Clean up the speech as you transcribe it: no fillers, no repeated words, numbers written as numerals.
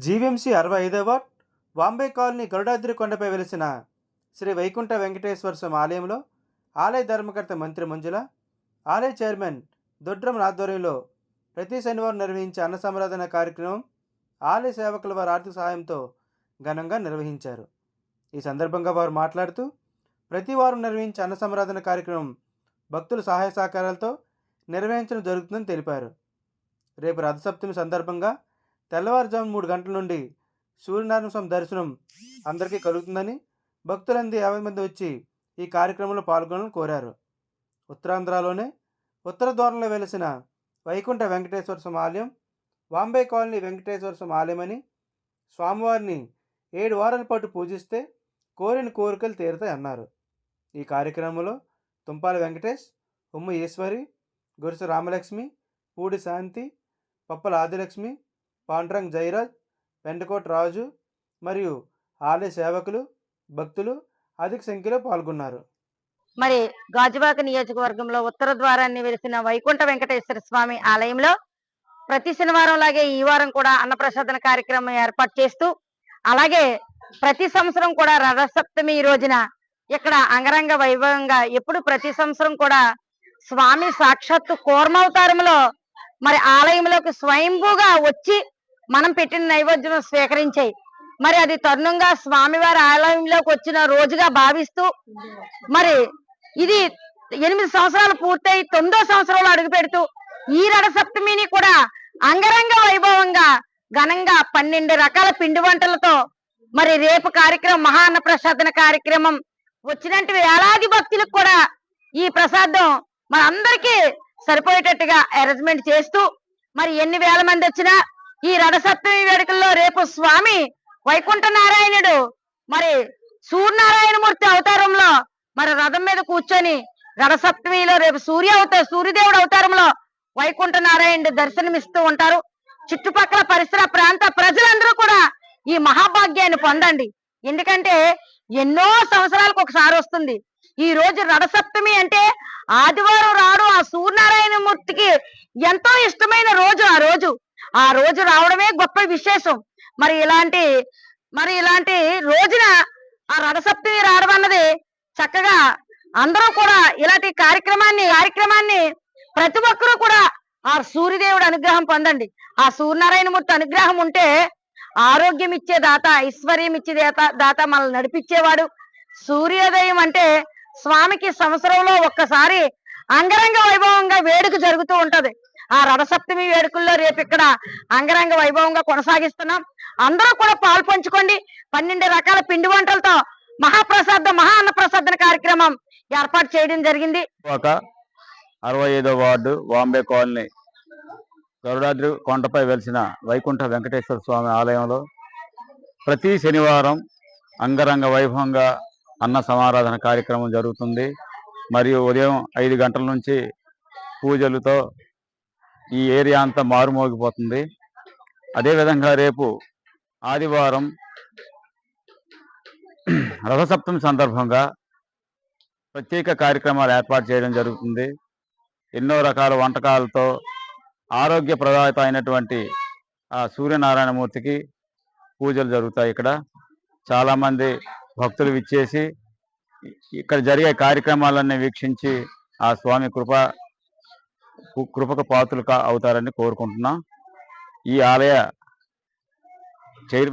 GVMC 65వ ward Vambay colony Garudadri కొండపై వెలిసిన శ్రీ వైకుంఠ వెంకటేశ్వర స్వామి ఆలయంలో ఆలయ ధర్మకర్త మంత్రి మంజుల, ఆలయ చైర్మన్ దొడ్రమన్ ఆధ్వర్యంలో ప్రతి శనివారం నిర్వహించే అన్న సంరాధన కార్యక్రమం ఆలయ సేవకుల వారి ఆర్థిక సహాయంతో ఘనంగా నిర్వహించారు. ఈ సందర్భంగా వారు మాట్లాడుతూ, ప్రతి వారం నిర్వహించే అన్న సంరాధన కార్యక్రమం భక్తుల సహాయ సహకారాలతో నిర్వహించడం జరుగుతుందని తెలిపారు. రేపు రథసప్తమి సందర్భంగా తెల్లవారుజాము 3 గంటల నుండి సూర్యనారాయణ స్వామి దర్శనం అందరికీ కలుగుతుందని, భక్తులందరూ 50 మంది వచ్చి ఈ కార్యక్రమంలో పాల్గొనాలని కోరారు. ఉత్తరాంధ్రలోనే ఉత్తర ద్వారంలో వెలిసిన వైకుంఠ వెంకటేశ్వర స్వామి ఆలయం వాంబే కాలనీ వెంకటేశ్వర స్వామి ఆలయమని, స్వామివారిని 7 వారాల పాటు పూజిస్తే కోరిన కోరికలు తీరుతాయి అన్నారు. ఈ కార్యక్రమంలో తుంపాల వెంకటేష్, ఉమ్మ ఈశ్వరి, గురుసు రామలక్ష్మి, పూడి శాంతి, పప్పల ఆదిలక్ష్మి, పాండురంగ్ జయరాజ్, వెండకోట రాజు మరియు ఆలయ సేవకులు, భక్తులు అధిక సంఖ్యలో పాల్గొన్నారు. మరి గాజువాక నియోజకవర్గంలో ఉత్తర ద్వారాన్ని వెలిసిన వైకుంఠ వెంకటేశ్వర స్వామి ఆలయంలో ప్రతి శనివారం లాగే ఈ వారం కూడా అన్నప్రసాదన కార్యక్రమం ఏర్పాటు చేస్తూ, అలాగే ప్రతి సంవత్సరం కూడా రథసప్తమి ఈ రోజున ఇక్కడ అంగరంగ వైభవంగా ఎప్పుడు ప్రతి సంవత్సరం కూడా స్వామి సాక్షాత్తు కూర్మావతారంలో మరి ఆలయంలోకి స్వయంభూగా వచ్చి మనం పెట్టిన నైవేద్యం స్వీకరించాయి. మరి అది తరుణంగా స్వామివారి ఆలయంలోకి వచ్చిన రోజుగా భావిస్తూ, మరి ఇది 8 సంవత్సరాలు పూర్తయి 9వ సంవత్సరంలో అడుగు పెడుతూ ఈ రథసప్తమిని కూడా అంగరంగ వైభవంగా ఘనంగా 12 రకాల పిండి వంటలతో మరి రేపు కార్యక్రమం మహా అన్న ప్రసాదన కార్యక్రమం వచ్చినట్టు వేలాది భక్తులకు కూడా ఈ ప్రసాదం మన అందరికీ సరిపోయేటట్టుగా అరేంజ్మెంట్ చేస్తూ, మరి ఎన్ని వేల మంది వచ్చినా ఈ రథసప్తమి వేడుకల్లో రేపు స్వామి వైకుంఠ నారాయణుడు మరి సూర్యనారాయణమూర్తి అవతారంలో మరి రథం మీద కూర్చొని రథసప్తమిలో రేపు సూర్యదేవుడు అవతారంలో వైకుంఠ నారాయణుడు దర్శనమిస్తూ ఉంటారు. చుట్టుపక్కల పరిసర ప్రాంత ప్రజలందరూ కూడా ఈ మహాభాగ్యాన్ని పొందండి. ఎందుకంటే ఎన్నో సంవత్సరాలకు ఒకసారి వస్తుంది. ఈ రోజు రథసప్తమి అంటే ఆదివారం రావడం ఆ సూర్యనారాయణమూర్తికి ఎంతో ఇష్టమైన రోజు. ఆ రోజు రావడమే గొప్ప విశేషం. మరి ఇలాంటి రోజున ఆ రథసప్తమి రావడం అన్నది చక్కగా అందరూ కూడా ఇలాంటి కార్యక్రమాన్ని ప్రతి ఒక్కరూ కూడా ఆ సూర్యదేవుడు అనుగ్రహం పొందండి. ఆ సూర్యనారాయణమూర్తి అనుగ్రహం ఉంటే ఆరోగ్యం ఇచ్చే దాత, ఐశ్వర్యం ఇచ్చే దాత, మనల్ని నడిపించేవాడు. సూర్యోదయం అంటే స్వామికి సంవత్సరంలో ఒక్కసారి అంగరంగ వైభవంగా వేడుక జరుగుతూ ఉంటది. ఆ రథసప్తమి వేడుకల్లో రేపు ఇక్కడ అంగరంగ వైభవంగా కొనసాగిస్తున్నాం. అందరూ కూడా పాలు పంచుకోండి. 12 రకాల పిండి వంటలతో మహా అన్నప్రసాదన కార్యక్రమం ఏర్పాటు చేయడం జరిగింది. 65వ వార్డు వాంబే కాలనీ గరుడాద్రి కొండపై వెలిసిన వైకుంఠ వెంకటేశ్వర స్వామి ఆలయంలో ప్రతి శనివారం అంగరంగ వైభవంగా అన్న సమారాధన కార్యక్రమం జరుగుతుంది. మరియు ఉదయం 5 గంటల నుంచి పూజలతో ఈ ఏరియా అంతా మారుమోగిపోతుంది. అదేవిధంగా రేపు ఆదివారం రథసప్తమి సందర్భంగా ప్రత్యేక కార్యక్రమాలు ఏర్పాటు చేయడం జరుగుతుంది. ఎన్నో రకాల వంటకాలతో ఆరోగ్యప్రదాత అయినటువంటి ఆ సూర్యనారాయణమూర్తికి పూజలు జరుగుతాయి. ఇక్కడ చాలామంది భక్తులు విచ్చేసి ఇక్కడ జరిగే కార్యక్రమాలన్నీ వీక్షించి ఆ స్వామి కృపకు పాత్రులు అవుతారని కోరుకుంటున్నాం. ఈ ఆలయ చైర్మన్